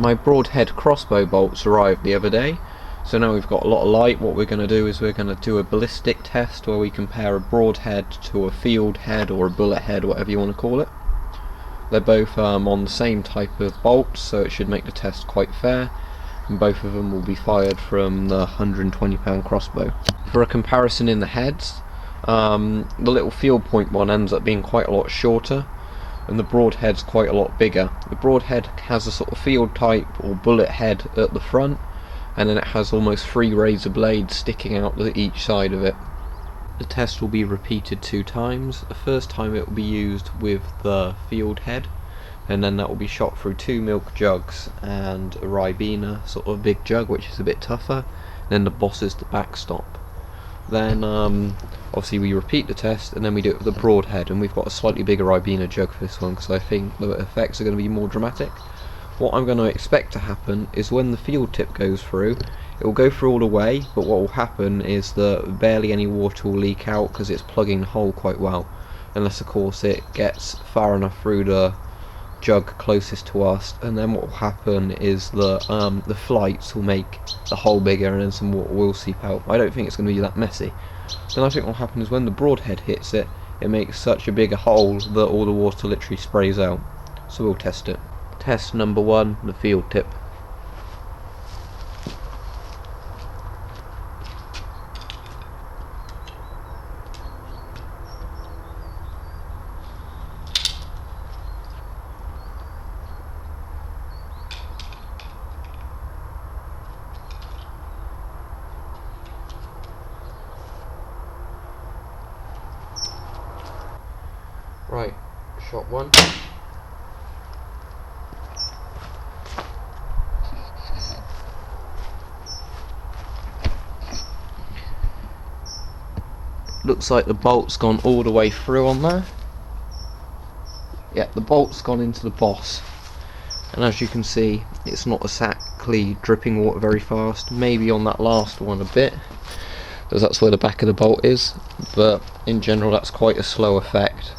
My Broadhead crossbow bolts arrived the other day, so now we've got a lot of light. What we're going to do is we're going to do a ballistic test where we compare a broadhead to a field head or a bullet head, whatever you want to call it. They're both on the same type of bolts, so it should make the test quite fair, and both of them will be fired from the 120-pound crossbow. For a comparison in the heads, the little field point one ends up being quite a lot shorter, and the broadhead's quite a lot bigger. The broadhead has a sort of field type or bullet head at the front, and then it has almost 3 razor blades sticking out to each side of it. The test will be repeated 2 times. The first time it will be used with the field head, and then that will be shot through 2 milk jugs and a Ribena, sort of a big jug which is a bit tougher, and then the boss is the backstop. Then obviously we repeat the test, and then we do it with the broadhead, and we've got a slightly bigger Ribena jug for this one because I think the effects are going to be more dramatic. What I'm going to expect to happen is when the field tip goes through, it will go through all the way, but what will happen is that barely any water will leak out because it's plugging the hole quite well, unless of course it gets far enough through the jug closest to us, and then what will happen is that the flights will make the hole bigger and then some water will seep out. I don't think it's going to be that messy. Then I think what will happen is when the broadhead hits it, it makes such a bigger hole that all the water literally sprays out. So we'll test it. Test number 1, the field tip. Right, shot 1. Looks like the bolt's gone all the way through on there. Yeah, the bolt's gone into the boss, and as you can see, it's not exactly dripping water very fast. Maybe on that last one a bit, because that's where the back of the bolt is, but in general that's quite a slow effect,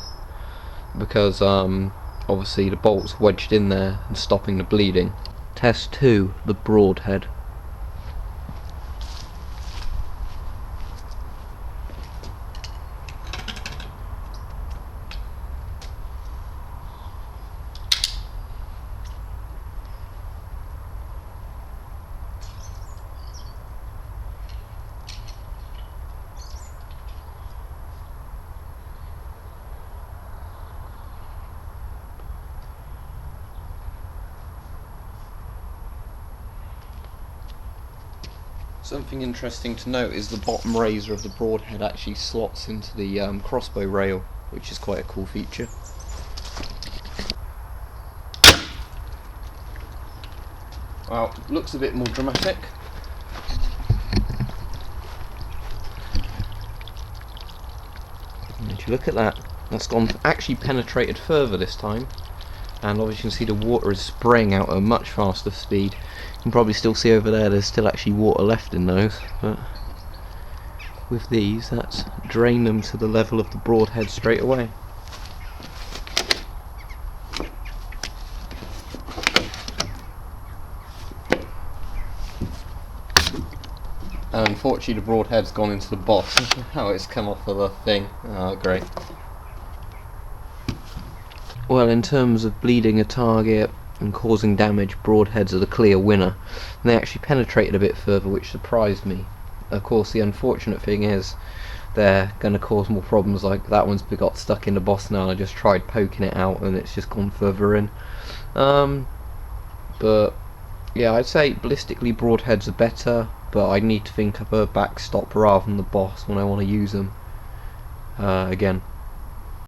because obviously the bolt's wedged in there and stopping the bleeding. Test 2, the broadhead. Something interesting to note is the bottom razor of the broadhead actually slots into the crossbow rail, which is quite a cool feature. Well, looks a bit more dramatic. And if you look at that, that's gone actually penetrated further this time, and obviously you can see the water is spraying out at a much faster speed. You can probably still see over there there's still actually water left in those, but with these that's drained them to the level of the broadhead straight away. And unfortunately the broadhead's gone into the boss. How it's come off of the thing. Oh great. Well, in terms of bleeding a target and causing damage, broadheads are the clear winner. And they actually penetrated a bit further, which surprised me. Of course, the unfortunate thing is they're going to cause more problems, like that one's got stuck in the boss now, and I just tried poking it out and it's just gone further in. But yeah, I'd say ballistically broadheads are better, but I need to think of a backstop rather than the boss when I want to use them again.